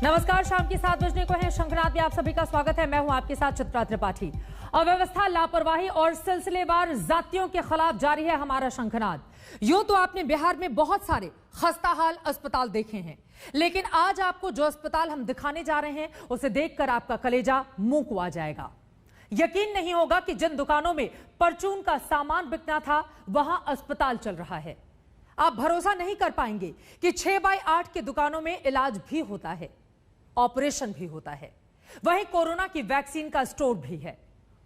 नमस्कार, शाम के 7 बजने को है। शंखनाद में आप सभी का स्वागत है। मैं हूं आपके साथ चित्रा त्रिपाठी। अव्यवस्था, लापरवाही और सिलसिलेवार जातियों के खिलाफ जारी है हमारा शंखनाद। यूं तो आपने बिहार में बहुत सारे खस्ताहाल अस्पताल देखे हैं, लेकिन आज आपको जो अस्पताल हम दिखाने जा रहे हैं उसे देखकर आपका कलेजा मुंह को आ जाएगा। यकीन नहीं होगा कि जिन दुकानों में परचून का सामान बिकना था वहां अस्पताल चल रहा है। आप भरोसा नहीं कर पाएंगे कि 6x8 की दुकानों में इलाज भी होता है, ऑपरेशन भी होता है, वहीं कोरोना की वैक्सीन का स्टोर भी है।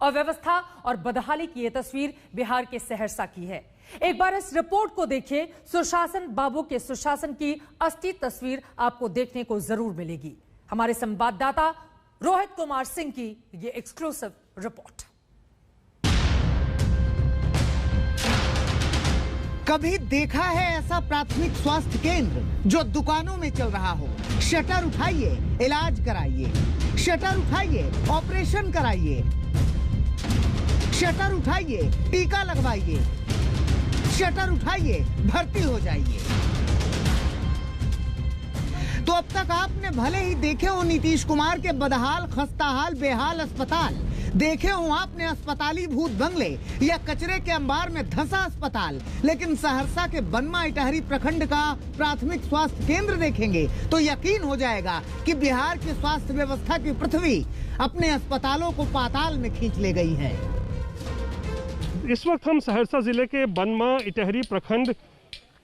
अव्यवस्था और बदहाली की यह तस्वीर बिहार के सहरसा की है। एक बार इस रिपोर्ट को देखिए। सुशासन बाबू के सुशासन की असली तस्वीर आपको देखने को जरूर मिलेगी। हमारे संवाददाता रोहित कुमार सिंह की यह एक्सक्लूसिव रिपोर्ट। कभी देखा है ऐसा प्राथमिक स्वास्थ्य केंद्र जो दुकानों में चल रहा हो? शटर उठाइए, इलाज कराइए। शटर उठाइए, ऑपरेशन कराइए। शटर उठाइए, टीका लगवाइए। शटर उठाइए, भर्ती हो जाइए। तो अब तक आपने भले ही देखे हो नीतीश कुमार के बदहाल, खस्ताहाल, बेहाल अस्पताल, देखे हो आपने अस्पताली भूत बंगले या कचरे के अंबार में धंसा अस्पताल, लेकिन सहरसा के बनवा इटहरी प्रखंड का प्राथमिक स्वास्थ्य केंद्र देखेंगे तो यकीन हो जाएगा कि बिहार की स्वास्थ्य व्यवस्था की पृथ्वी अपने अस्पतालों को पाताल में खींच ले गई है। इस वक्त हम सहरसा जिले के बनवा इटहरी प्रखंड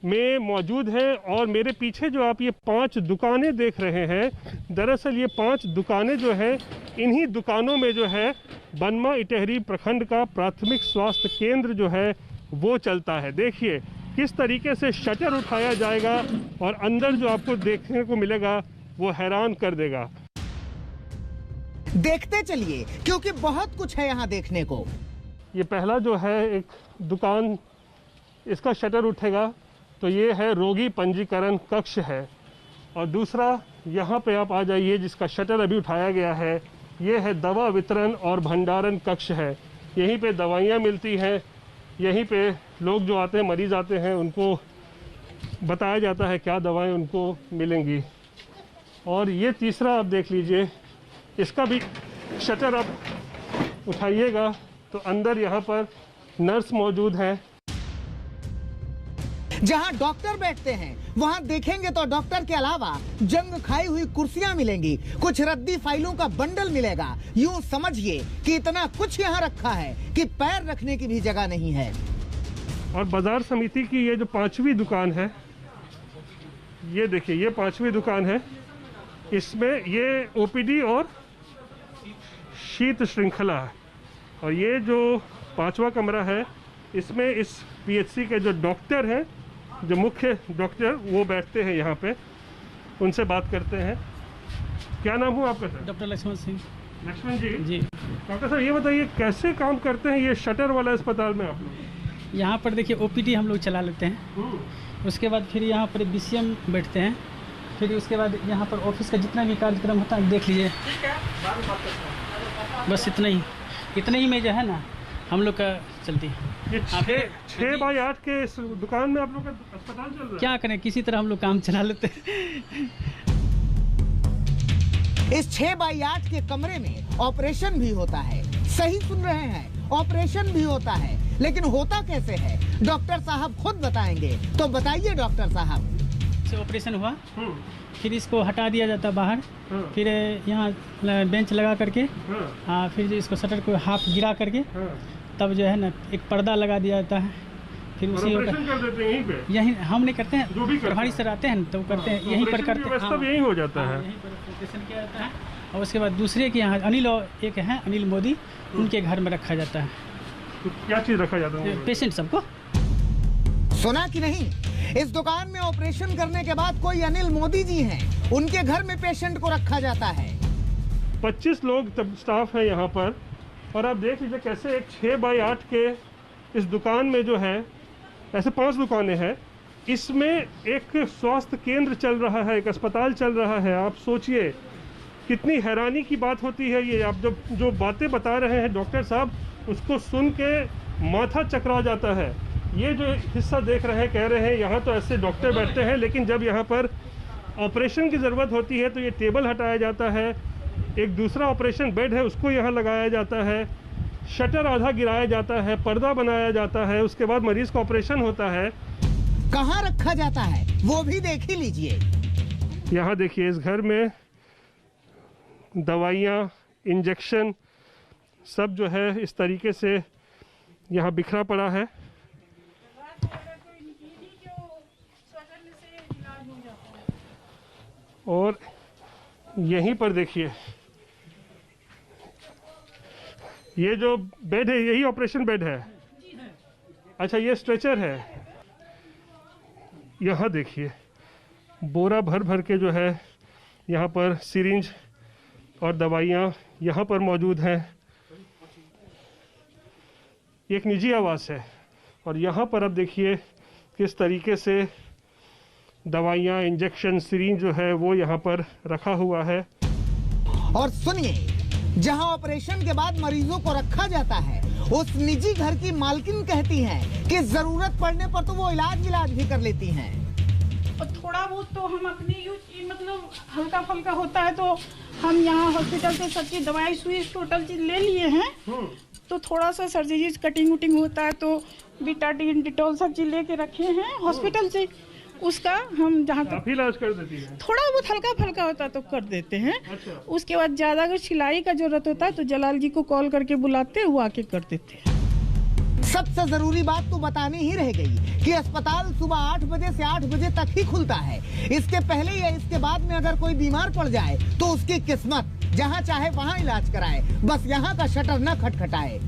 में मौजूद हैं और मेरे पीछे जो आप ये 5 दुकानें देख रहे हैं, दरअसल ये 5 दुकानें जो है, इन्हीं दुकानों में जो है बनवा इटहरी प्रखंड का प्राथमिक स्वास्थ्य केंद्र जो है वो चलता है। देखिए किस तरीके से शटर उठाया जाएगा और अंदर जो आपको देखने को मिलेगा वो हैरान कर देगा। देखते चलिए क्योंकि बहुत कुछ है यहाँ देखने को। ये पहला जो है एक दुकान, इसका शटर उठेगा तो ये है रोगी पंजीकरण कक्ष है, और दूसरा यहाँ पे आप आ जाइए जिसका शटर अभी उठाया गया है, ये है दवा वितरण और भंडारण कक्ष है। यहीं पे दवाइयाँ मिलती हैं, यहीं पे लोग जो आते हैं, मरीज आते हैं, उनको बताया जाता है क्या दवाएं उनको मिलेंगी। और ये तीसरा आप देख लीजिए, इसका भी शटर आप उठाइएगा तो अंदर यहाँ पर नर्स मौजूद हैं। जहां डॉक्टर बैठते हैं वहां देखेंगे तो डॉक्टर के अलावा जंग खाई हुई कुर्सियां मिलेंगी, कुछ रद्दी फाइलों का बंडल मिलेगा। यूं समझिए कि इतना कुछ यहां रखा है कि पैर रखने की भी जगह नहीं है। और बाजार समिति की ये जो 5वीं दुकान है, ये देखिए ये 5वीं दुकान है। इसमें ये ओपीडी और शीत श्रृंखला है, और ये जो 5वां कमरा है इसमें इस पीएचसी के जो डॉक्टर हैं, जो मुख्य डॉक्टर, वो बैठते हैं यहाँ पे, उनसे बात करते हैं। क्या नाम हुआ आपका सर? डॉक्टर लक्ष्मण सिंह। लक्ष्मण जी जी डॉक्टर साहब, ये बताइए कैसे काम करते हैं ये शटर वाला अस्पताल में आप लोग? यहाँ पर देखिए ओपीडी हम लोग चला लेते हैं, उसके बाद फिर यहाँ पर बीसीएम बैठते हैं, फिर उसके बाद यहाँ पर ऑफिस का जितना भी कार्यक्रम होता है देख लीजिए। बस इतना ही में जो है ना हम लोग का चलती है। ये 6x8 के इस दुकान में आप लोग का अस्पताल चल रहा है? क्या करें, किसी तरह हम लोग काम चला लेते हैं। इस 6x8 के कमरे में ऑपरेशन भी होता है। सही सुन रहे हैं, ऑपरेशन भी होता है, लेकिन होता कैसे है डॉक्टर साहब खुद बताएंगे। तो बताइए डॉक्टर साहब। ऑपरेशन हुआ, फिर इसको हटा दिया जाता बाहर, फिर यहाँ बेंच लगा करके, फिर इसको शटर को हाफ गिरा करके, तब जो है ना एक पर्दा लगा दिया जाता है। फिर उसी ऑपरेशन कर देते हैं यहीं पे? यहीं हम नहीं करते हैं, जो भी प्रभारी सर आते हैं तो करते हैं, यहीं पर करते हैं। सब यही हो जाता है, यहीं पर ऑपरेशन किया जाता है। और उसके बाद दूसरे के यहाँ अनिल, एक है अनिल मोदी, उनके घर में रखा जाता है। तो क्या चीज़ रखा जाता है? पेशेंट सबको। सुना कि नहीं, इस दुकान में ऑपरेशन करने के बाद कोई अनिल मोदी जी हैं, उनके घर में पेशेंट को रखा जाता है। 25 लोग तब स्टाफ है यहाँ पर, और आप देख लीजिए कैसे एक 6x8 के इस दुकान में जो है, ऐसे 5 दुकानें हैं, इसमें एक स्वास्थ्य केंद्र चल रहा है, एक अस्पताल चल रहा है। आप सोचिए कितनी हैरानी की बात होती है ये। आप जो बातें बता रहे हैं डॉक्टर साहब, उसको सुन के माथा चकरा जाता है। ये जो हिस्सा देख रहे हैं, कह रहे हैं यहाँ तो ऐसे डॉक्टर बैठते हैं, लेकिन जब यहाँ पर ऑपरेशन की ज़रूरत होती है तो ये टेबल हटाया जाता है, एक दूसरा ऑपरेशन बेड है उसको यहाँ लगाया जाता है, शटर आधा गिराया जाता है, पर्दा बनाया जाता है, उसके बाद मरीज का ऑपरेशन होता है। कहाँ रखा जाता है वो भी देख ही लीजिए। यहाँ देखिए इस घर में दवाइयाँ, इंजेक्शन सब जो है इस तरीके से यहाँ बिखरा पड़ा है। और यहीं पर देखिए ये जो बेड है यही ऑपरेशन बेड है। अच्छा ये स्ट्रेचर है। यहाँ देखिए बोरा भर भर के जो है यहाँ पर सिरिंज और दवाइयाँ यहाँ पर मौजूद हैं। एक निजी आवास है और यहाँ पर अब देखिए किस तरीके से दवाइयाँ, इंजेक्शन, सिरिंज जो है वो यहाँ पर रखा हुआ है। और सुनिए, जहां ऑपरेशन के बाद मरीजों को रखा जाता है उस निजी घर की मालकिन कहती हैं कि जरूरत पड़ने पर तो वो इलाज भी कर लेती हैं। और थोड़ा बहुत तो हम अपनी यूज मतलब हल्का फुल्का होता है तो हम यहाँ हॉस्पिटल से सब चीज दवाई सुई टोटल चीज ले लिए हैं। तो थोड़ा सा सर्जरी कटिंग वटिंग होता है तो बीटाडीन, डिटॉल सब चीज लेके रखे हैं हॉस्पिटल से। उसका हम जहाँ तक इलाज कर देती है, थोड़ा बहुत हल्का फुल्का होता है तो कर देते हैं। अच्छा। उसके बाद ज्यादा अगर सिलाई का जरूरत होता है तो जलाल जी को कॉल करके बुलाते हैं, वो आके कर देते हैं। सबसे जरूरी बात तो बतानी ही रह गई कि अस्पताल सुबह 8 बजे से 8 बजे तक ही खुलता है। इसके पहले या इसके बाद में अगर कोई बीमार पड़ जाए तो उसकी किस्मत, जहाँ चाहे वहाँ इलाज कराए, बस यहाँ का शटर न खटखटाए।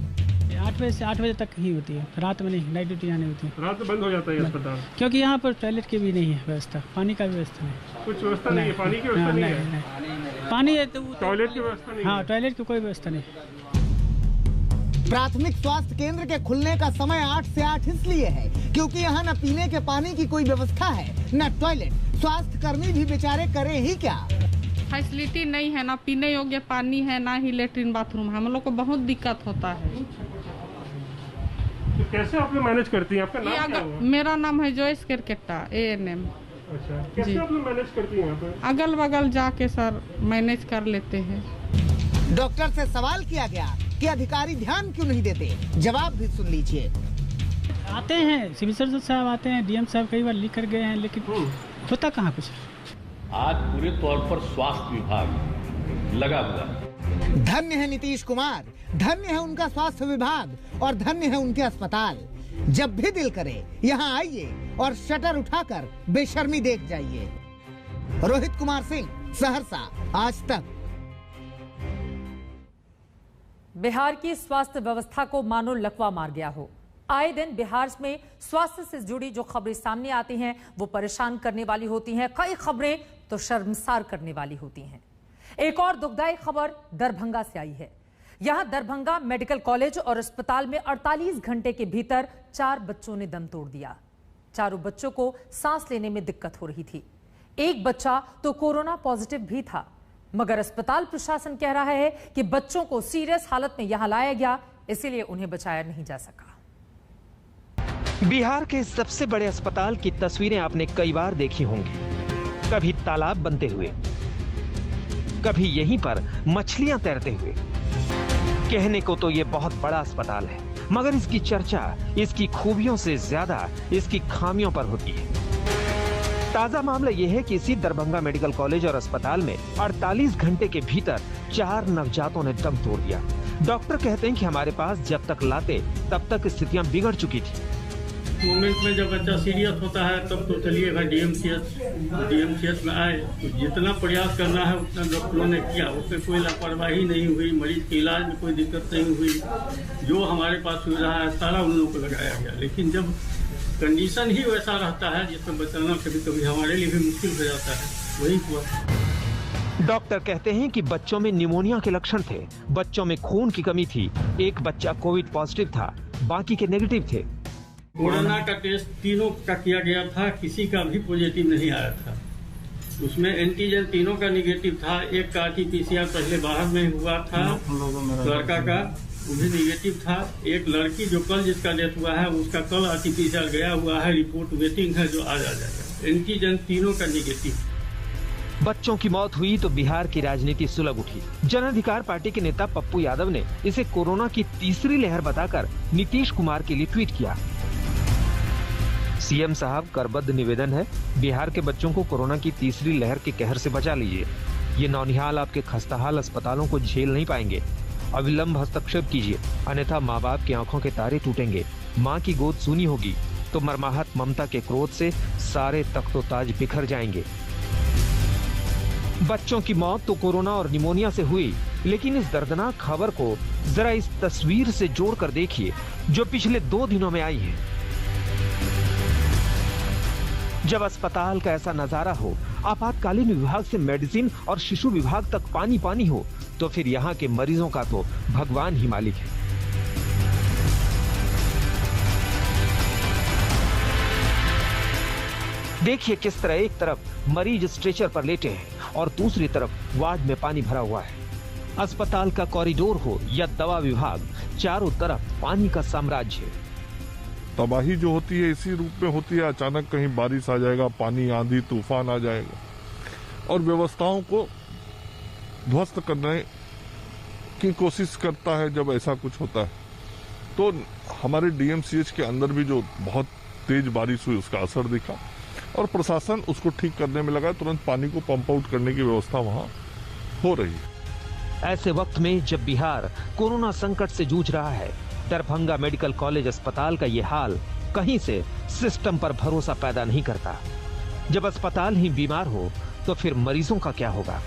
8 बजे से 8 बजे तक ही होती है, रात में नहीं, नाइट ड्यूटी यहाँ नहीं होती है। रात में बंद हो जाता है अस्पताल क्योंकि यहाँ पर टॉयलेट की भी नहीं है व्यवस्था, पानी का भी व्यवस्था नहीं। कुछ व्यवस्था नहीं है, पानी की व्यवस्था नहीं है। पानी है तो टॉयलेट की व्यवस्था नहीं। हाँ, टॉयलेट की कोई व्यवस्था नहीं। प्राथमिक स्वास्थ्य केंद्र के खुलने का समय 8 से 8 इसलिए है क्योंकि यहाँ न पीने के पानी की कोई व्यवस्था है, न टॉयलेट। स्वास्थ्य कर्मी भी बेचारे करें ही क्या। फैसिलिटी नहीं है, ना पीने योग्य पानी है, ना ही लेटरिन बाथरूम है। हम लोग को बहुत दिक्कत होता है। तो कैसे आप लोग मैनेज करती हैं? आपका नाम क्या हुआ? मेरा नाम है जोइस केरकेटा, ANM। अच्छा, कैसे आप लोग मैनेज करती हैं यहाँ पे? अगल बगल जाके सर मैनेज कर लेते हैं। डॉक्टर से सवाल किया गया कि अधिकारी ध्यान क्यों नहीं देते, जवाब भी सुन लीजिए। आते हैं सिविल सर्जन साहब, आते हैं DM साहब, कई बार लिख कर गए हैं, लेकिन होता कहाँ कुछ। आज पूरे तौर पर स्वास्थ्य विभाग लगा हुआ है। धन्य है नीतीश कुमार, धन्य है उनका स्वास्थ्य विभाग और धन्य है उनके अस्पताल। जब भी दिल करे यहाँ आइए और शटर उठाकर बेशर्मी देख जाइए। रोहित कुमार सिंह, सहरसा, आज तक। बिहार की स्वास्थ्य व्यवस्था को मानो लकवा मार गया हो। आए दिन बिहार में स्वास्थ्य से जुड़ी जो खबरें सामने आती हैं वो परेशान करने वाली होती हैं, कई खबरें तो शर्मसार करने वाली होती हैं। एक और दुखदायी खबर दरभंगा से आई है। यहां दरभंगा मेडिकल कॉलेज और अस्पताल में 48 घंटे के भीतर 4 बच्चों ने दम तोड़ दिया। चारों बच्चों को सांस लेने में दिक्कत हो रही थी। एक बच्चा तो कोरोना पॉजिटिव भी था, मगर अस्पताल प्रशासन कह रहा है कि बच्चों को सीरियस हालत में यहां लाया गया, इसीलिए उन्हें बचाया नहीं जा सका। बिहार के सबसे बड़े अस्पताल की तस्वीरें आपने कई बार देखी होंगी। कभी तालाब बनते हुए, कभी यहीं पर मछलियां तैरते हुए। कहने को तो ये बहुत बड़ा अस्पताल है, मगर इसकी चर्चा इसकी खूबियों से ज्यादा इसकी खामियों पर होती है। ताजा मामला यह है कि इसी दरभंगा मेडिकल कॉलेज और अस्पताल में 48 घंटे के भीतर 4 नवजातों ने दम तोड़ दिया। डॉक्टर कहते हैं कि हमारे पास जब तक लाते तब तक स्थितियां बिगड़ चुकी थी। मोमेंट में जब बच्चा सीरियस होता है तब तो चलिए भाई DMCH में आए, तो जितना प्रयास करना है उतना डॉक्टरों ने किया। उसमें कोई लापरवाही नहीं हुई, मरीज के इलाज में कोई दिक्कत नहीं हुई। जो हमारे पास सुविधा है सारा उन लोगों को लगाया गया। लेकिन जब कंडीशन ही वैसा रहता है जिसमें बचाना कभी कभी हमारे लिए भी मुश्किल हो जाता है, वही हुआ। डॉक्टर कहते हैं कि बच्चों में निमोनिया के लक्षण थे, बच्चों में खून की कमी थी, एक बच्चा कोविड पॉजिटिव था, बाकी के नेगेटिव थे। कोरोना का टेस्ट तीनों का किया गया था, किसी का भी पॉजिटिव नहीं आया था। उसमें एंटीजन तीनों का निगेटिव था। एक का RT-PCR पहले बाहर में हुआ था, लड़का का वो भी निगेटिव था। एक लड़की जो कल जिसका डेथ हुआ है उसका कल RT-PCR गया हुआ है, रिपोर्ट वेटिंग है, जो आज आ जाएगा। एंटीजन तीनों का निगेटिव। बच्चों की मौत हुई तो बिहार की राजनीति सुलग उठी। जन अधिकार पार्टी के नेता पप्पू यादव ने इसे कोरोना की तीसरी लहर बताकर नीतीश कुमार के लिए ट्वीट किया। सीएम साहब, करबद्ध निवेदन है, बिहार के बच्चों को कोरोना की तीसरी लहर के कहर से बचा लीजिए। ये नौनिहाल आपके खस्ताहाल अस्पतालों को झेल नहीं पाएंगे। अविलंब हस्तक्षेप कीजिए, अन्यथा माँ बाप की आंखों के तारे टूटेंगे। माँ की गोद सूनी होगी तो मर्माहत ममता के क्रोध से सारे तख्तोताज बिखर जाएंगे। बच्चों की मौत तो कोरोना और निमोनिया से हुई, लेकिन इस दर्दनाक खबर को जरा इस तस्वीर से जोड़कर देखिए जो पिछले 2 दिनों में आई है। जब अस्पताल का ऐसा नजारा हो, आपातकालीन विभाग से मेडिसिन और शिशु विभाग तक पानी पानी हो, तो फिर यहाँ के मरीजों का तो भगवान ही मालिक है। देखिए किस तरह एक तरफ मरीज स्ट्रेचर पर लेटे हैं और दूसरी तरफ वार्ड में पानी भरा हुआ है। अस्पताल का कॉरिडोर हो या दवा विभाग, चारों तरफ पानी का साम्राज्य है। तबाही जो होती है इसी रूप में होती है। अचानक कहीं बारिश आ जाएगा, पानी, आंधी, तूफान आ जाएगा और व्यवस्थाओं को ध्वस्त करने की कोशिश करता है। जब ऐसा कुछ होता है तो हमारे डीएमसीएच के अंदर भी जो बहुत तेज बारिश हुई उसका असर दिखा और प्रशासन उसको ठीक करने में लगा। तुरंत पानी को पंप आउट करने की व्यवस्था वहां हो रही है। ऐसे वक्त में जब बिहार कोरोना संकट से जूझ रहा है, दरभंगा मेडिकल कॉलेज अस्पताल का ये हाल कहीं से सिस्टम पर भरोसा पैदा नहीं करता। जब अस्पताल ही बीमार हो तो फिर मरीजों का क्या होगा?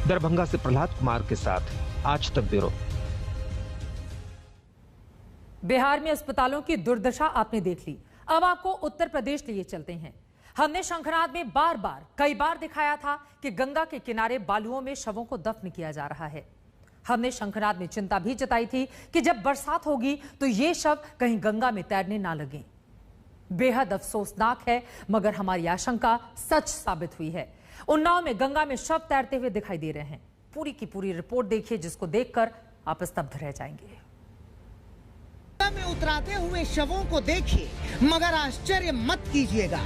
दरभंगा से प्रहलाद कुमार के साथ आज तक ब्यूरो। बिहार में अस्पतालों की दुर्दशा आपने देख ली, अब आपको उत्तर प्रदेश लिए चलते हैं। हमने शंखनाद में कई बार दिखाया था कि गंगा के किनारे बालुओं में शवों को दफन किया जा रहा है। हमने शंखनाद में चिंता भी जताई थी कि जब बरसात होगी तो ये शव कहीं गंगा में तैरने ना लगें। बेहद अफसोसनाक है, मगर हमारी आशंका सच साबित हुई है। उन्नाव में गंगा में शव तैरते हुए दिखाई दे रहे हैं। पूरी की पूरी रिपोर्ट देखिए, जिसको देखकर आप स्तब्ध रह जाएंगे। गंगा में उतराते हुए शवों को देखिए, मगर आश्चर्य मत कीजिएगा।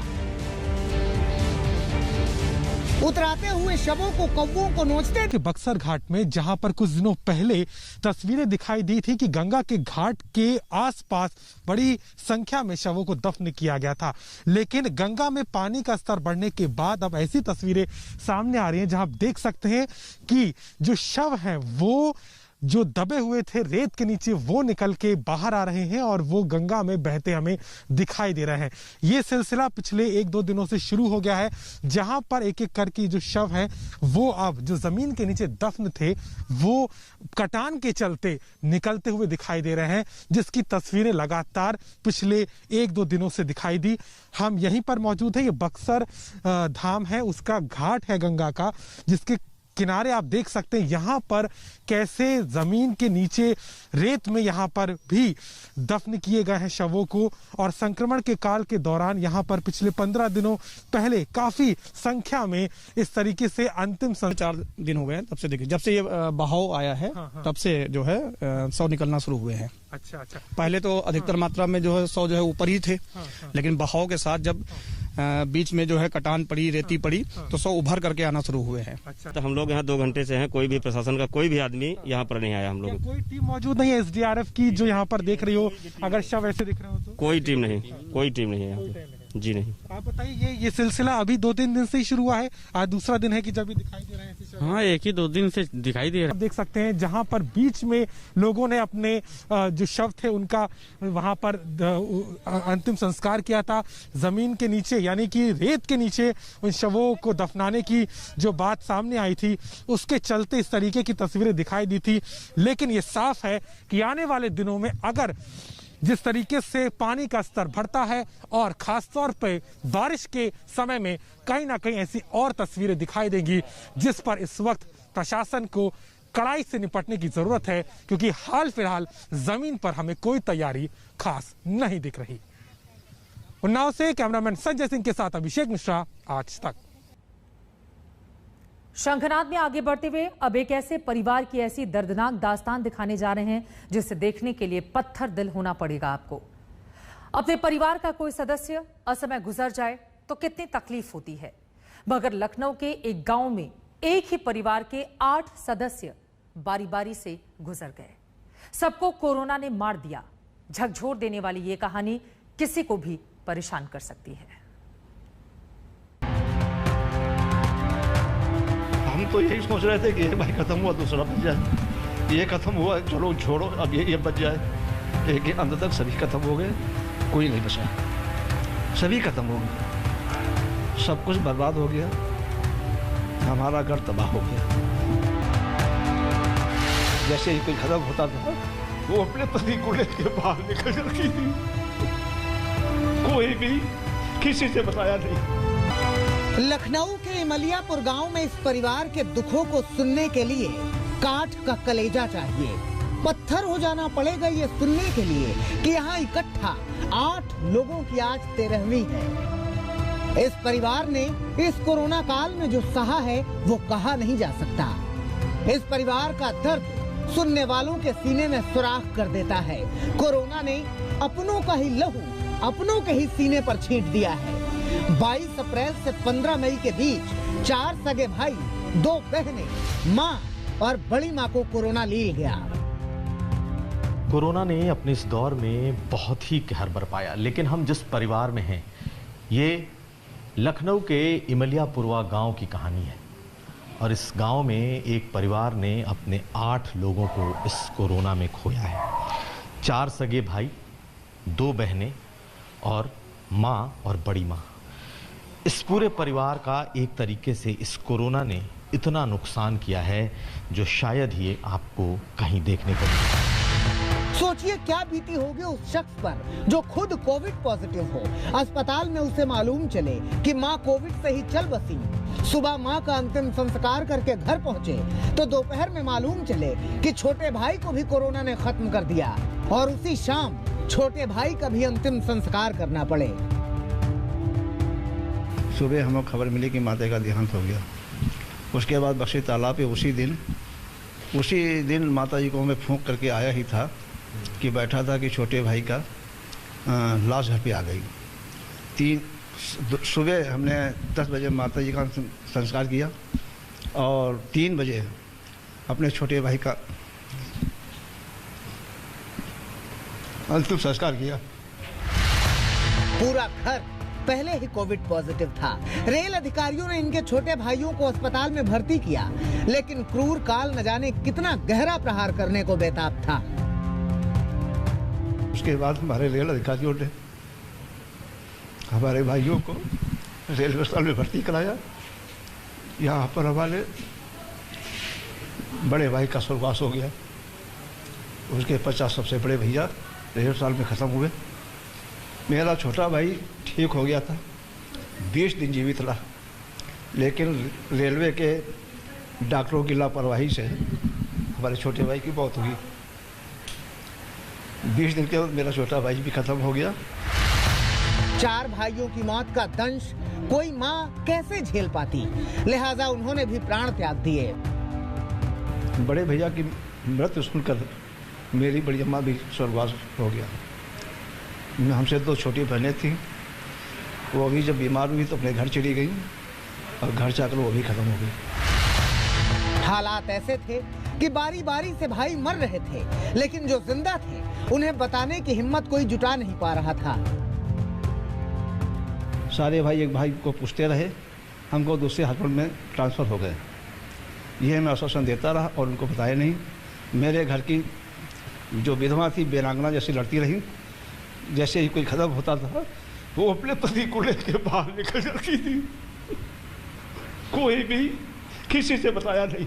उतराते हुए शवों को कौवों को नोचते कि बक्सर घाट में, जहां पर कुछ दिनों पहले तस्वीरें दिखाई दी थी कि गंगा के घाट के आसपास बड़ी संख्या में शवों को दफन किया गया था, लेकिन गंगा में पानी का स्तर बढ़ने के बाद अब ऐसी तस्वीरें सामने आ रही हैं जहां आप देख सकते हैं कि जो शव हैं वो जो दबे हुए थे रेत के नीचे वो निकल के बाहर आ रहे हैं और वो गंगा में बहते हमें दिखाई दे रहे हैं। ये सिलसिला पिछले 1-2 दिनों से शुरू हो गया है, जहां पर एक एक करके जो शव हैं वो अब जो जमीन के नीचे दफन थे वो कटान के चलते निकलते हुए दिखाई दे रहे हैं, जिसकी तस्वीरें लगातार पिछले 1-2 दिनों से दिखाई दी। हम यहीं पर मौजूद है, ये बक्सर धाम है, उसका घाट है गंगा का, जिसके किनारे आप देख सकते हैं यहाँ पर कैसे जमीन के नीचे रेत में यहाँ पर भी दफन किए गए हैं शवों को। और संक्रमण के काल के दौरान यहाँ पर पिछले 15 दिनों पहले काफी संख्या में इस तरीके से अंतिम 4 दिन हो गए तब से। देखिए, जब से ये बहाव आया है तब से जो है शव निकलना शुरू हुए हैं। अच्छा। पहले तो अधिकतर मात्रा में जो है शव जो है ऊपर ही थे, लेकिन बहाव के साथ जब बीच में जो है कटान पड़ी, रेती पड़ी, तो शव उभर करके आना शुरू हुए हैं। तो हम लोग यहाँ 2 घंटे से हैं, कोई भी प्रशासन का कोई भी आदमी यहाँ पर नहीं आया। हम लोग कोई टीम मौजूद नहीं है एसडीआरएफ की जो यहाँ पर देख रही हो, अगर शव ऐसे दिख रहे हो तो? कोई टीम नहीं है यहाँ पे। जी नहीं। आप बताइए, ये सिलसिला अभी 2-3 दिन से ही शुरू हुआ है, आज दूसरा दिन है कि जब भी दिखाई दे रहे हैं? हाँ, 1 2 दिन से दिखाई दे रहा है। आप देख सकते हैं जहां पर बीच में लोगों ने अपने जो शव थे उनका वहां पर अंतिम संस्कार किया था। जमीन के नीचे यानी कि रेत के नीचे उन शवों को दफनाने की जो बात सामने आई थी, उसके चलते इस तरीके की तस्वीरें दिखाई दी थी। लेकिन ये साफ है कि आने वाले दिनों में अगर जिस तरीके से पानी का स्तर बढ़ता है और खासतौर पे बारिश के समय में कहीं ना कहीं ऐसी और तस्वीरें दिखाई देंगी, जिस पर इस वक्त प्रशासन को कड़ाई से निपटने की जरूरत है, क्योंकि हाल फिलहाल जमीन पर हमें कोई तैयारी खास नहीं दिख रही। उन्नाव से कैमरामैन संजय सिंह के साथ अभिषेक मिश्रा, आज तक। शंखनाद में आगे बढ़ते हुए अब एक ऐसे परिवार की ऐसी दर्दनाक दास्तान दिखाने जा रहे हैं जिसे देखने के लिए पत्थर दिल होना पड़ेगा आपको। अपने परिवार का कोई सदस्य असमय गुजर जाए तो कितनी तकलीफ होती है। मगर लखनऊ के एक गांव में एक ही परिवार के 8 सदस्य बारी बारी से गुजर गए। सबको कोरोना ने मार दिया। झकझोर देने वाली ये कहानी किसी को भी परेशान कर सकती है। हम तो यही सोच रहे थे कि ये भाई खत्म हुआ दूसरा बच जाए, ये खत्म हुआ चलो छोड़ो अब ये बच जाए, लेकिन अंत तक सभी खत्म हो गए, कोई नहीं बचा, सभी खत्म हो गए, सब कुछ बर्बाद हो गया, हमारा घर तबाह हो गया। जैसे ही कोई खत्म होता था वो अपने पति को लेकर बाहर निकल जाती थी, कोई भी किसी से बताया नहीं। लखनऊ के इमलियापुर गांव में इस परिवार के दुखों को सुनने के लिए काठ का कलेजा चाहिए, पत्थर हो जाना पड़ेगा ये सुनने के लिए कि यहाँ इकट्ठा 8 लोगों की आज 13वीं है। इस परिवार ने इस कोरोना काल में जो सहा है वो कहा नहीं जा सकता। इस परिवार का दर्द सुनने वालों के सीने में सुराख कर देता है। कोरोना ने अपनों का ही लहू अपनों के ही सीने पर छींट दिया है। 22 अप्रैल से 15 मई के बीच 4 सगे भाई, 2 बहनें, माँ और बड़ी माँ को कोरोना ले गया। कोरोना ने अपने इस दौर में बहुत ही कहर बरपाया, लेकिन हम जिस परिवार में हैं ये लखनऊ के इमलियापुरवा गांव की कहानी है। और इस गांव में एक परिवार ने अपने 8 लोगों को इस कोरोना में खोया है। 4 सगे भाई, 2 बहनें और माँ और बड़ी माँ। इस पूरे परिवार का एक तरीके से इस कोरोना ने इतना नुकसान किया है जो शायद ही आपको कहीं देखने को मिले। सोचिए क्या बीती होगी उस शख्स पर जो खुद कोविड पॉजिटिव हो, अस्पताल में उसे मालूम चले कि माँ कोविड से ही चल बसी। सुबह माँ का अंतिम संस्कार करके घर पहुँचे तो दोपहर में मालूम चले कि छोटे भाई को भी कोरोना ने खत्म कर दिया और उसी शाम छोटे भाई का भी अंतिम संस्कार करना पड़े। सुबह हमें खबर मिली कि माता का देहांत हो गया। उसके बाद बख्शी तालाब पे उसी दिन माता जी को मैं फूंक करके आया ही था कि बैठा था कि छोटे भाई का लाश घर पे आ गई। सुबह हमने 10 बजे माता जी का संस्कार किया और 3 बजे अपने छोटे भाई का अंतिम संस्कार किया। पूरा घर पहले ही कोविड पॉजिटिव था। रेल अधिकारियों ने इनके छोटे भाइयों को अस्पताल में भर्ती किया, लेकिन क्रूर काल न जाने कितना गहरा प्रहार करने को बेताब था। उसके बाद हमारे रेल अधिकारियों ने हमारे भाइयों को रेलवे अस्पताल में भर्ती कराया। यहाँ पर हमारे बड़े भाई का स्वर्गवास हो गया। उसके 50 सबसे बड़े भैया रेलवे अस्पताल में ख़त्म हुए। मेरा छोटा भाई ठीक हो गया था, 20 दिन जीवित रहा, लेकिन रेलवे के डॉक्टरों की लापरवाही से हमारे छोटे भाई की मौत हुई। 20 दिन के बाद मेरा छोटा भाई भी खत्म हो गया। 4 भाइयों की मौत का दंश कोई माँ कैसे झेल पाती, लिहाजा उन्होंने भी प्राण त्याग दिए। बड़े भैया की मृत्यु सुनकर मेरी बड़ी अम्मा भी स्वर्गवास हो गया। हमसे 2 छोटी बहनें थीं, वो अभी जब बीमार हुई तो अपने घर चली गई और घर जाकर वो भी खत्म हो गई। हालात ऐसे थे कि बारी बारी से भाई मर रहे थे, लेकिन जो जिंदा थे उन्हें बताने की हिम्मत कोई जुटा नहीं पा रहा था। सारे भाई एक भाई को पूछते रहे, हमको दूसरे हॉस्पिटल में ट्रांसफ़र हो गए। यह मैं आश्वासन देता रहा और उनको बताया नहीं। मेरे घर की जो विधवा थी बेरांगना जैसी लड़ती रही, जैसे ही कोई खत्म होता था वो अपने पति को लेकर बाहर निकल जाती थी, कोई भी किसी से बताया नहीं।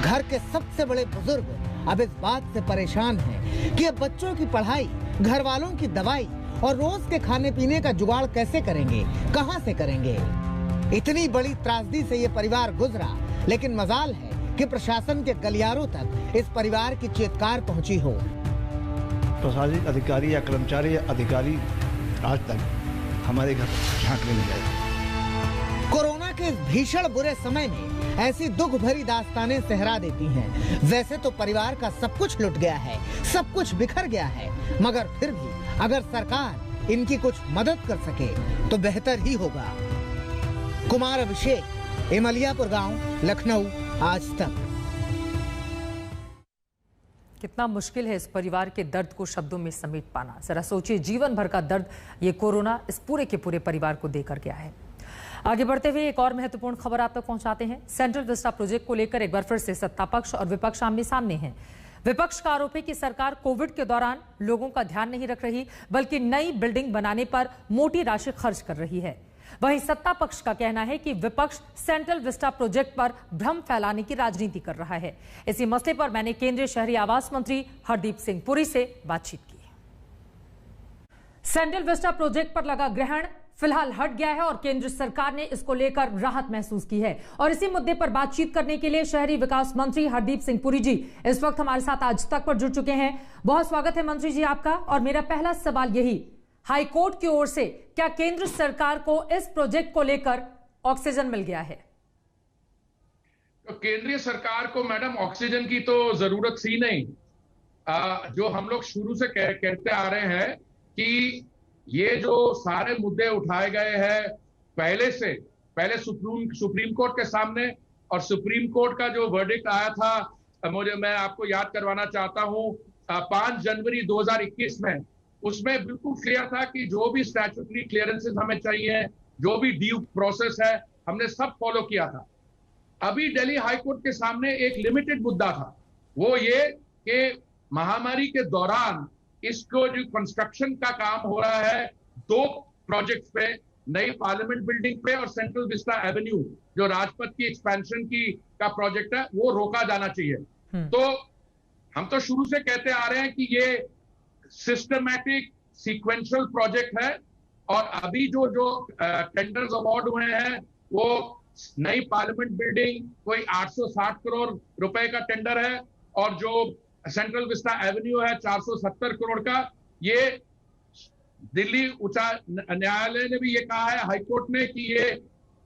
घर के सबसे बड़े बुजुर्ग अब इस बात से परेशान हैं कि अब बच्चों की पढ़ाई, घर वालों की दवाई और रोज के खाने पीने का जुगाड़ कैसे करेंगे, कहां से करेंगे। इतनी बड़ी त्रासदी से ये परिवार गुजरा, लेकिन मजाल है कि प्रशासन के गलियारों तक इस परिवार की चीत्कार पहुंची हो। प्रशासनिक अधिकारी या कर्मचारी या अधिकारी आज तक हमारे घर झांकने नहीं गए। कोरोना के इस भीषण बुरे समय में ऐसी दुख भरी दास्तानें सहरा देती हैं। वैसे तो परिवार का सब कुछ लुट गया है, सब कुछ बिखर गया है, मगर फिर भी अगर सरकार इनकी कुछ मदद कर सके तो बेहतर ही होगा। कुमार अभिषेक, इमलियापुर गांव, लखनऊ, आज तक। कितना मुश्किल है इस परिवार के दर्द को शब्दों में समेट पाना। जरा सोचिए, जीवन भर का दर्द ये कोरोना इस पूरे के पूरे परिवार को देकर गया है। आगे बढ़ते हुए एक और महत्वपूर्ण खबर आप तक पहुंचाते हैं। सेंट्रल विस्टा प्रोजेक्ट को लेकर एक बार फिर से सत्ता पक्ष और विपक्ष आमने सामने हैं। विपक्ष का आरोप है कि सरकार कोविड के दौरान लोगों का ध्यान नहीं रख रही, बल्कि नई बिल्डिंग बनाने पर मोटी राशि खर्च कर रही है। वहीं सत्ता पक्ष का कहना है कि विपक्ष सेंट्रल विस्टा प्रोजेक्ट पर भ्रम फैलाने की राजनीति कर रहा है। इसी मसले पर मैंने केंद्रीय शहरी आवास मंत्री हरदीप सिंह पुरी से बातचीत की। सेंट्रल विस्टा प्रोजेक्ट पर लगा ग्रहण फिलहाल हट गया है और केंद्र सरकार ने इसको लेकर राहत महसूस की है। और इसी मुद्दे पर बातचीत करने के लिए शहरी विकास मंत्री हरदीप सिंह पुरी जी इस वक्त हमारे साथ आज तक पर जुड़ चुके हैं। बहुत स्वागत है मंत्री जी आपका। और मेरा पहला सवाल यही, हाईकोर्ट की ओर से क्या केंद्र सरकार को इस प्रोजेक्ट को लेकर ऑक्सीजन मिल गया है? तो केंद्रीय सरकार को मैडम ऑक्सीजन की तो जरूरत थी नहीं। जो हम लोग शुरू से कहते आ रहे हैं कि ये जो सारे मुद्दे उठाए गए हैं पहले सुप्रीम कोर्ट के सामने, और सुप्रीम कोर्ट का जो वर्डिक्ट आया था, मैं आपको याद करवाना चाहता हूं, 5 जनवरी 2021 में, उसमें बिल्कुल क्लियर था कि जो भी स्टैट्यूटरी क्लियरेंसेस हमें चाहिए, जो भी ड्यू प्रोसेस है, हमने सब फॉलो किया था। अभी दिल्ली हाईकोर्ट के सामने एक लिमिटेड मुद्दा था, वो ये कि महामारी के दौरान इसको जो कंस्ट्रक्शन का काम हो रहा है 2 प्रोजेक्ट्स पे, नई पार्लियामेंट बिल्डिंग पे और सेंट्रल विस्टा एवेन्यू जो राजपथ की एक्सपेंशन का प्रोजेक्ट है, वो रोका जाना चाहिए। तो हम तो शुरू से कहते आ रहे हैं कि ये सिस्टमैटिक सीक्वेंशियल प्रोजेक्ट है, और अभी जो टेंडर्स अवार्ड हुए हैं वो नई पार्लियामेंट बिल्डिंग कोई 860 करोड़ रुपए का टेंडर है, और जो सेंट्रल विस्टा एवेन्यू है 470 करोड़ का। ये दिल्ली उच्च न्यायालय ने भी ये कहा है, हाईकोर्ट ने, कि ये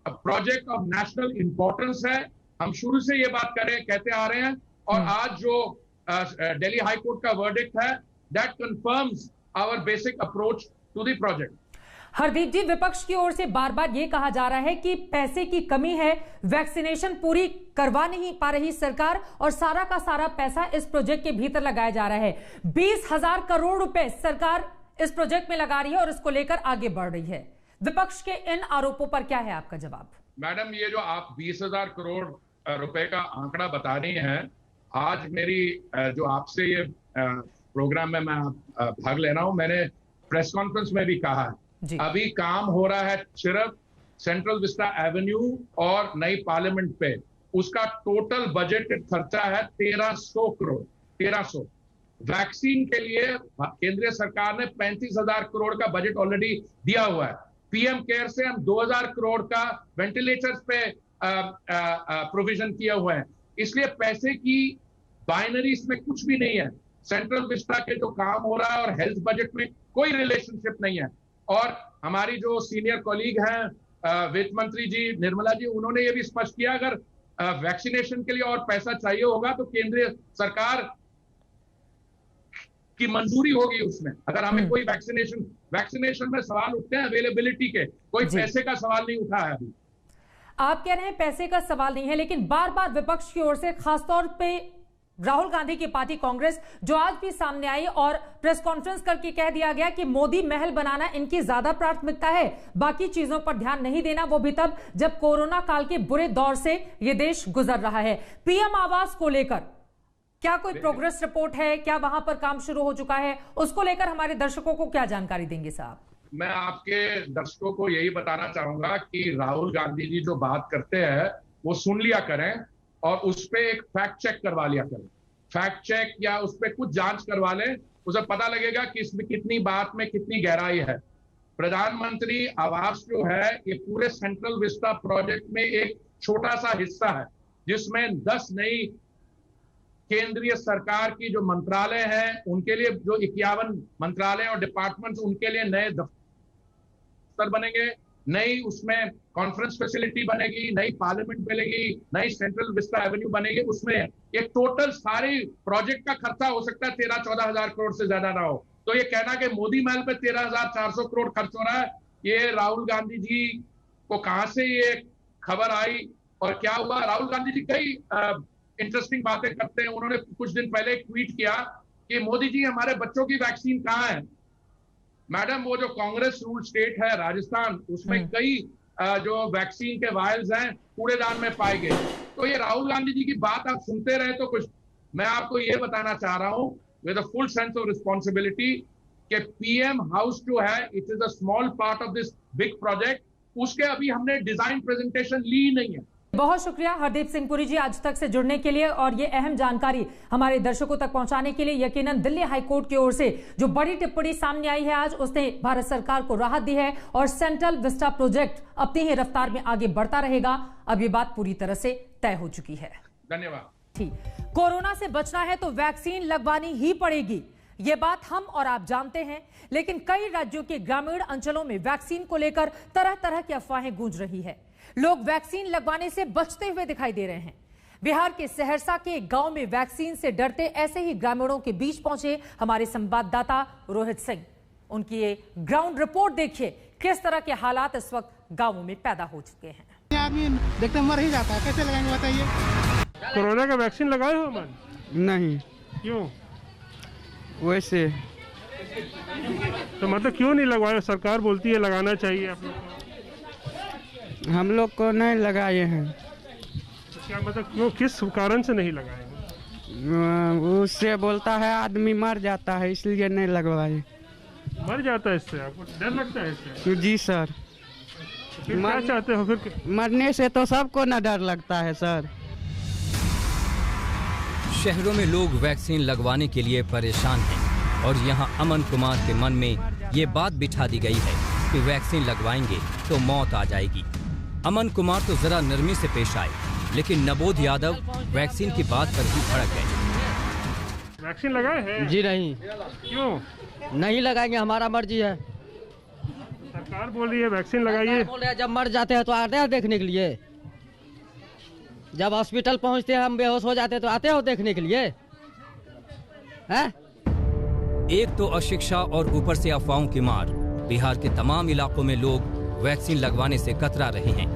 प्रोजेक्ट ऑफ नेशनल इंपॉर्टेंस है। हम शुरू से ये बात कहते आ रहे हैं, और आज जो दिल्ली हाईकोर्ट का वर्डिक्ट है, that confirms our basic approach to the project. Hardeep ji, विपक्ष की ओर से बार बार ये कहा जा रहा है कि पैसे की कमी है, वैक्सीनेशन पूरी करवा नहीं पा रही सरकार, और सारा का सारा पैसा इस प्रोजेक्ट के भीतर लगाया जा रहा है। 20,000 करोड़ रुपए सरकार इस प्रोजेक्ट में लगा रही है और इसको लेकर आगे बढ़ रही है। विपक्ष के इन आरोपों पर क्या है आपका जवाब? मैडम, ये जो आप 20,000 करोड़ रुपए का आंकड़ा बता रही हैं, आज मेरी जो आपसे ये प्रोग्राम में मैं भाग ले रहा हूं, मैंने प्रेस कॉन्फ्रेंस में भी कहा है, अभी काम हो रहा है सिर्फ सेंट्रल विस्टा एवेन्यू और नई पार्लियामेंट पे। उसका टोटल बजट खर्चा है 1300 करोड़। 1300। वैक्सीन के लिए केंद्रीय सरकार ने 35,000 करोड़ का बजट ऑलरेडी दिया हुआ है। पीएम केयर से हम 2,000 करोड़ का वेंटिलेटर्स पे प्रोविजन किया हुआ है। इसलिए पैसे की बाइनरी इसमें कुछ भी नहीं है। सेंट्रल विस्टा के जो काम हो रहा है और हेल्थ बजट में कोई रिलेशनशिप नहीं है। और हमारी जो सीनियर कॉलीग हैं वित्त मंत्री जी निर्मला जी, उन्होंने ये भी स्पष्ट किया, अगर वैक्सीनेशन के लिए और पैसा चाहिए होगा तो केंद्रीय सरकार की मंजूरी होगी उसमें। अगर हमें कोई वैक्सीनेशन में सवाल उठते हैं अवेलेबिलिटी के, कोई पैसे का सवाल नहीं उठा है अभी। आप कह रहे हैं पैसे का सवाल नहीं है, लेकिन बार बार विपक्ष की ओर से, खासतौर पे राहुल गांधी की पार्टी कांग्रेस, जो आज भी सामने आई और प्रेस कॉन्फ्रेंस करके कह दिया गया कि मोदी महल बनाना इनकी ज्यादा प्राथमिकता है, बाकी चीजों पर ध्यान नहीं देना, वो भी तब जब कोरोना काल के बुरे दौर से ये देश गुजर रहा है। पीएम आवास को लेकर क्या कोई प्रोग्रेस रिपोर्ट है? क्या वहां पर काम शुरू हो चुका है? उसको लेकर हमारे दर्शकों को क्या जानकारी देंगे साहब? मैं आपके दर्शकों को यही बताना चाहूंगा कि राहुल गांधी जी जो बात करते हैं वो सुन लिया करें, और उस पर एक फैक्ट चेक करवा लिया करें। फैक्ट चेक या उस पर कुछ जांच करवा लें, उसे पता लगेगा कि इसमें कितनी बात में कितनी गहराई है। प्रधानमंत्री आवास जो है, ये पूरे सेंट्रल विस्टा प्रोजेक्ट में एक छोटा सा हिस्सा है, जिसमें 10 नई केंद्रीय सरकार की जो मंत्रालय हैं, उनके लिए जो 51 मंत्रालय और डिपार्टमेंट्स, उनके लिए नए दफ्तर बनेंगे, नई उसमें कॉन्फ्रेंस फैसिलिटी बनेगी, नई पार्लियामेंट बनेगी, नई सेंट्रल विस्टा एवेन्यू बनेगी। उसमें ये टोटल सारी प्रोजेक्ट का खर्चा हो सकता है 13-14 हजार करोड़ से ज्यादा ना हो। तो ये कहना कि मोदी महल पे 13,400 करोड़ खर्च हो रहा है, ये राहुल गांधी जी को कहां से ये खबर आई और क्या हुआ। राहुल गांधी जी कई इंटरेस्टिंग बातें करते हैं। उन्होंने कुछ दिन पहले एक ट्वीट किया कि मोदी जी हमारे बच्चों की वैक्सीन कहाँ है। मैडम, वो जो कांग्रेस रूल स्टेट है राजस्थान, उसमें कई जो वैक्सीन के वायल्स हैं कूड़ेदान में पाए गए। तो ये राहुल गांधी जी की बात आप सुनते रहे तो कुछ, मैं आपको ये बताना चाह रहा हूं with a full sense of responsibility कि पीएम हाउस जो है it is a small part of this big project. उसके अभी हमने डिजाइन प्रेजेंटेशन ली ही नहीं है। बहुत शुक्रिया हरदीप सिंह पुरी जी आज तक से जुड़ने के लिए और ये अहम जानकारी हमारे दर्शकों तक पहुंचाने के लिए। यकीनन दिल्ली हाईकोर्ट की ओर से जो बड़ी टिप्पणी सामने आई है आज, उसने भारत सरकार को राहत दी है और सेंट्रल विस्टा प्रोजेक्ट अपनी ही रफ्तार में आगे बढ़ता रहेगा। अब ये बात पूरी तरह से तय हो चुकी है। धन्यवाद। ठीक, कोरोना से बचना है तो वैक्सीन लगवानी ही पड़ेगी, ये बात हम और आप जानते हैं। लेकिन कई राज्यों के ग्रामीण अंचलों में वैक्सीन को लेकर तरह तरह की अफवाहें गूंज रही है। लोग वैक्सीन लगवाने से बचते हुए दिखाई दे रहे हैं। बिहार के सहरसा के एक गांव में वैक्सीन से डरते ऐसे ही ग्रामीणों के बीच पहुंचे हमारे संवाददाता रोहित सिंह। उनकी ये ग्राउंड रिपोर्ट देखिए, किस तरह के हालात इस वक्त गांवों में पैदा हो चुके हैं। आदमी देखते मर ही जाता है, कैसे लगाएंगे बताइए। कोरोना का वैक्सीन लगाए हो अमन? नहीं। क्यों? वैसे तो मतलब क्यों नहीं लगवाए? सरकार बोलती है लगाना चाहिए आप लोग को। हम लोग को नहीं लगाए हैं। क्या मतलब क्यों, किस कारण से नहीं लगाए? उससे बोलता है आदमी मर जाता है, इसलिए नहीं लगवाए। मर जाता है इससे? आपको डर लगता है इससे? जी सर। फिर क्या चाहते हो फिर? मरने से तो सबको न डर लगता है सर। शहरों में लोग वैक्सीन लगवाने के लिए परेशान हैं और यहाँ अमन कुमार के मन में ये बात बिठा दी गई है कि वैक्सीन लगवाएंगे तो मौत आ जाएगी। अमन कुमार तो जरा नरमी से पेश आए, लेकिन नबोध यादव वैक्सीन की बात पर ही भड़क गए। वैक्सीन लगाए हैं? जी नहीं। क्यों नहीं लगाएंगे, हमारा मर्जी है। सरकार बोल रही है वैक्सीन लगाइए। बोल रहे हैं जब मर जाते हैं तो आते हैं देखने के लिए। जब हॉस्पिटल पहुंचते हैं हम बेहोश हो जाते हैं तो आते हो देखने के लिए हैं? एक तो अशिक्षा और ऊपर से अफवाहों की मार। बिहार के तमाम इलाकों में लोग वैक्सीन लगवाने से कतरा रहे हैं।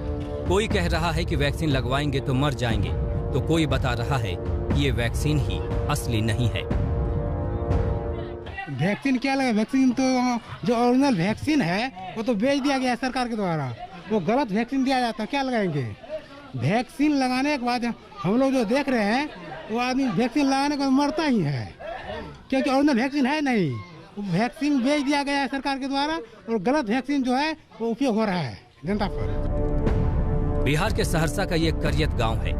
कोई कह रहा है कि वैक्सीन लगवाएंगे तो मर जाएंगे, तो कोई बता रहा है कि ये वैक्सीन ही असली नहीं है। वैक्सीन क्या लगा? वैक्सीन तो जो ओरिजिनल वैक्सीन है वो तो बेच दिया गया है सरकार के द्वारा। वो गलत वैक्सीन दिया जाता है, क्या लगाएंगे? वैक्सीन लगाने के बाद हम लोग जो देख रहे हैं वो आदमी वैक्सीन लगाने के बाद मरता ही है, क्योंकि ओरिजिनल वैक्सीन है नहीं। वैक्सीन बेच दिया गया है सरकार के द्वारा और गलत वैक्सीन जो है वो उपयोग हो रहा है जनता पर। बिहार के सहरसा का ये करियत गांव है।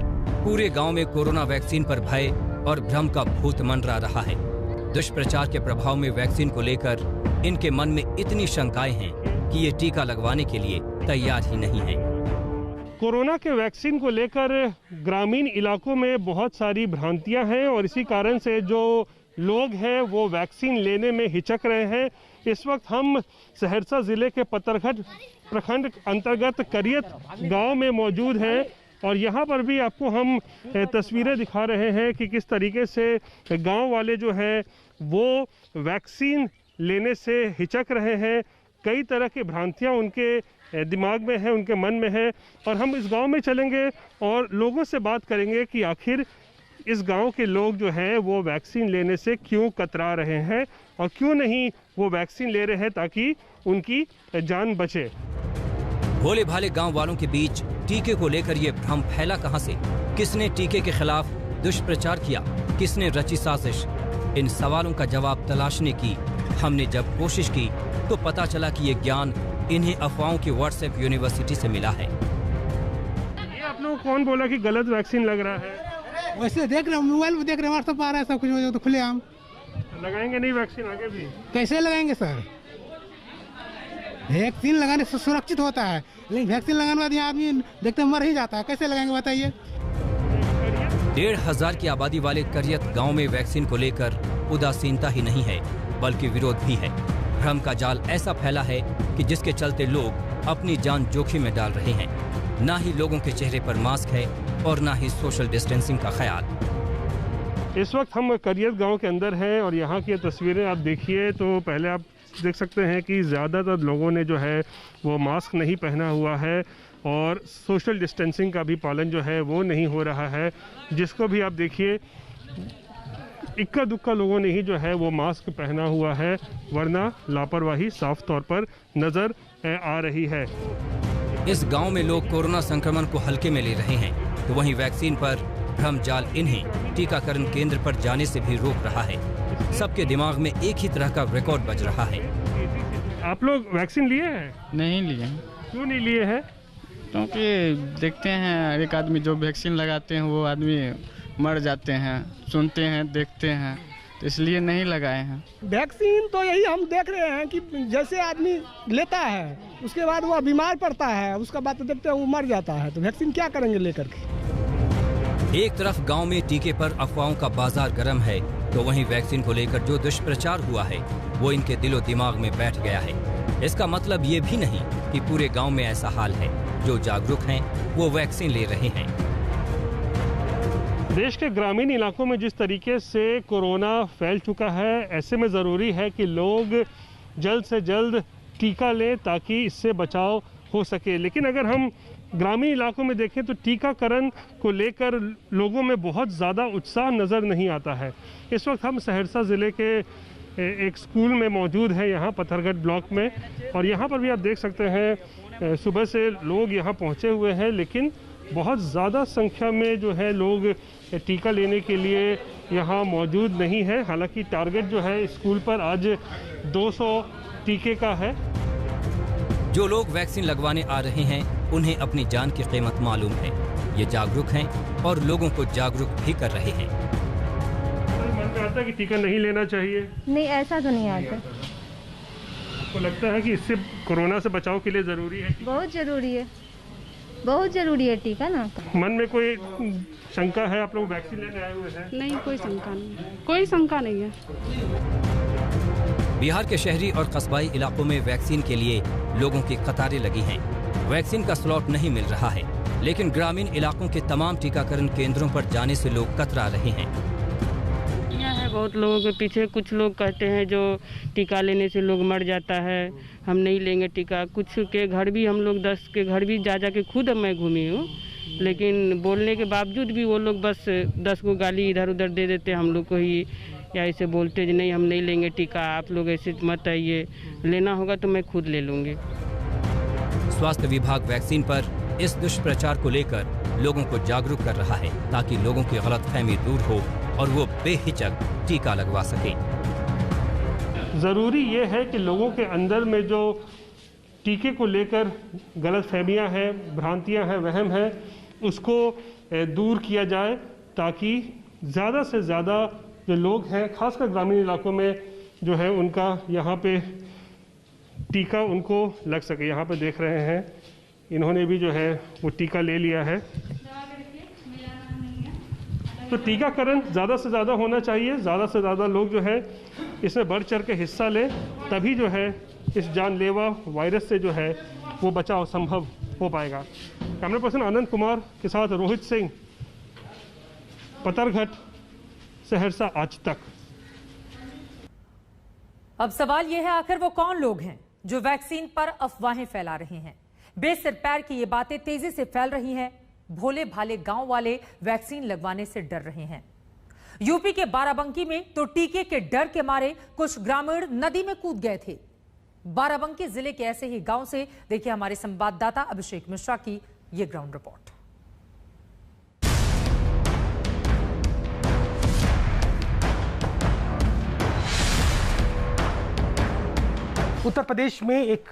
पूरे गांव में कोरोना वैक्सीन पर भय और भ्रम का भूत मंडरा रहा है। दुष्प्रचार के प्रभाव में वैक्सीन को लेकर इनके मन में इतनी शंकाएं हैं कि ये टीका लगवाने के लिए तैयार ही नहीं है। कोरोना के वैक्सीन को लेकर ग्रामीण इलाकों में बहुत सारी भ्रांतियां हैं और इसी कारण से जो लोग हैं वो वैक्सीन लेने में हिचक रहे हैं। इस वक्त हम सहरसा जिले के पत्थरघट प्रखंड अंतर्गत करियत गांव में मौजूद हैं और यहाँ पर भी आपको हम तस्वीरें दिखा रहे हैं कि किस तरीके से गांव वाले जो है वो वैक्सीन लेने से हिचक रहे हैं। कई तरह की भ्रांतियाँ उनके दिमाग में है, उनके मन में है और हम इस गांव में चलेंगे और लोगों से बात करेंगे कि आखिर इस गांव के लोग जो हैं वो वैक्सीन लेने से क्यों कतरा रहे हैं और क्यों नहीं वो वैक्सीन ले रहे हैं ताकि उनकी जान बचे। भोले भाले गांव वालों के बीच टीके को लेकर ये भ्रम फैला कहां से? किसने टीके के खिलाफ दुष्प्रचार किया? किसने रची साजिश? इन सवालों का जवाब तलाशने की हमने जब कोशिश की तो पता चला कि ये ज्ञान इन्हें अफवाहों की व्हाट्सएप यूनिवर्सिटी से मिला है। ये आप लोग कौन बोला कि गलत वैक्सीन लग रहा है? वैसे देख रहे हैं, मोबाइल में देख रहे हैं, व्हाट्सएप आ रहा है सब कुछ, तो खुले आम लगाएंगे नहीं वैक्सीन आगे भी? कैसे लगाएंगे सर? वैक्सीन लगाने से सुरक्षित होता है, लेकिन वैक्सीन लगाने के बाद यहाँ आदमी देखते मर ही जाता है, कैसे लगाएंगे बताइए? 1,500 की आबादी वाले करियत गांव में वैक्सीन को लेकर उदासीनता ही नहीं है बल्कि विरोध भी है। भ्रम का जाल ऐसा फैला है कि जिसके चलते लोग अपनी जान जोखिम में डाल रहे हैं। ना ही लोगों के चेहरे पर मास्क है और ना ही सोशल डिस्टेंसिंग का ख्याल। इस वक्त हम करियत गांव के अंदर हैं और यहाँ की तस्वीरें आप देखिए तो पहले आप देख सकते हैं कि ज़्यादातर लोगों ने जो है वो मास्क नहीं पहना हुआ है और सोशल डिस्टेंसिंग का भी पालन जो है वो नहीं हो रहा है। जिसको भी आप देखिए, इक्का दुक्का लोगों ने ही जो है वो मास्क पहना हुआ है, वरना लापरवाही साफ तौर पर नज़र आ रही है। इस गांव में लोग कोरोना संक्रमण को हल्के में ले रहे हैं, तो वहीं वैक्सीन पर भ्रम जाल इन्हें टीकाकरण केंद्र पर जाने से भी रोक रहा है। सबके दिमाग में एक ही तरह का रिकॉर्ड बज रहा है। आप लोग वैक्सीन लिए हैं? नहीं लिए। क्यों नहीं लिए हैं? क्योंकि देखते हैं एक आदमी जो वैक्सीन लगाते हैं वो आदमी मर जाते हैं, सुनते हैं, देखते हैं, तो इसलिए नहीं लगाए हैं। वैक्सीन तो यही हम देख रहे हैं कि जैसे आदमी लेता है उसके बाद वह बीमार पड़ता है, उसका बाद तो देखते हैं वो मर जाता है, तो वैक्सीन क्या करेंगे लेकर के। एक तरफ गांव में टीके पर अफवाहों का बाजार गर्म है, तो वहीं वैक्सीन को लेकर जो दुष्प्रचार हुआ है वो इनके दिलो दिमाग में बैठ गया है। इसका मतलब ये भी नहीं कि पूरे गांव में ऐसा हाल है। जो जागरूक हैं वो वैक्सीन ले रहे हैं। देश के ग्रामीण इलाकों में जिस तरीके से कोरोना फैल चुका है, ऐसे में ज़रूरी है कि लोग जल्द से जल्द टीका लें ताकि इससे बचाव हो सके। लेकिन अगर हम ग्रामीण इलाकों में देखें तो टीकाकरण को लेकर लोगों में बहुत ज़्यादा उत्साह नज़र नहीं आता है। इस वक्त हम सहरसा ज़िले के एक स्कूल में मौजूद हैं, यहाँ पत्थरगढ़ ब्लॉक में, और यहाँ पर भी आप देख सकते हैं सुबह से लोग यहाँ पहुँचे हुए हैं, लेकिन बहुत ज़्यादा संख्या में जो है लोग टीका लेने के लिए यहाँ मौजूद नहीं है। हालांकि टारगेट जो है स्कूल पर आज 200 टीके का है। जो लोग वैक्सीन लगवाने आ रहे हैं उन्हें अपनी जान की कीमत मालूम है। ये जागरूक हैं और लोगों को जागरूक भी कर रहे हैं। मन में आता है कि टीका नहीं लेना चाहिए? नहीं, ऐसा तो नहीं आता। आपको लगता है कि इससे कोरोना से बचाव के लिए ज़रूरी है? बहुत ज़रूरी है, बहुत ज़रूरी है टीका ना। मन में कोई शंका है? आप लोग वैक्सीन लेने आए हुए हैं? नहीं, कोई शंका नहीं, कोई शंका नहीं है। बिहार के शहरी और कस्बाई इलाकों में वैक्सीन के लिए लोगों की कतारें लगी हैं। वैक्सीन का स्लॉट नहीं मिल रहा है, लेकिन ग्रामीण इलाकों के तमाम टीकाकरण केंद्रों पर जाने से लोग कतरा रहे हैं। यहाँ है बहुत लोगों के पीछे, कुछ लोग कहते हैं जो टीका लेने से लोग मर जाता है, हम नहीं लेंगे टीका। कुछ के घर भी हम लोग 10 के घर भी जा के खुद मैं घूमी हूँ, लेकिन बोलने के बावजूद भी वो लोग बस 10 को गाली इधर उधर दे देते हम लोग को ही, या ऐसे बोलते जी नहीं हम नहीं लेंगे टीका, आप लोग ऐसे मत आइए, लेना होगा तो मैं खुद ले लूँगी। स्वास्थ्य विभाग वैक्सीन पर इस दुष्प्रचार को लेकर लोगों को जागरूक कर रहा है ताकि लोगों की गलतफहमी दूर हो और वो बेहिचक टीका लगवा सकें। ज़रूरी ये है कि लोगों के अंदर में जो टीके को लेकर गलतफहमियां हैं, भ्रांतियां हैं, वहम है, उसको दूर किया जाए ताकि ज़्यादा से ज़्यादा जो लोग हैं, खासकर ग्रामीण इलाकों में जो है उनका यहाँ पे टीका उनको लग सके। यहाँ पे देख रहे हैं इन्होंने भी जो है वो टीका ले लिया है। तो टीकाकरण ज़्यादा से ज़्यादा होना चाहिए, ज़्यादा से ज़्यादा लोग जो है इसमें बढ़ चढ़ के हिस्सा लें, तभी जो है इस जानलेवा वायरस से जो है वो बचाव संभव हो पाएगा। कैमरा पर्सन आनंद कुमार के साथ रोहित सिंह, पत्थरगढ़, सहरसा आज तक। अब सवाल यह है, आखिर वो कौन लोग हैं जो वैक्सीन पर अफवाहें फैला रहे हैं? बेसिर पैर की ये बातें तेजी से फैल रही हैं। भोले भाले गांव वाले वैक्सीन लगवाने से डर रहे हैं। यूपी के बाराबंकी में तो टीके के डर के मारे कुछ ग्रामीण नदी में कूद गए थे। बाराबंकी जिले के ऐसे ही गांव से देखिए हमारे संवाददाता अभिषेक मिश्रा की ये ग्राउंड रिपोर्ट। उत्तर प्रदेश में एक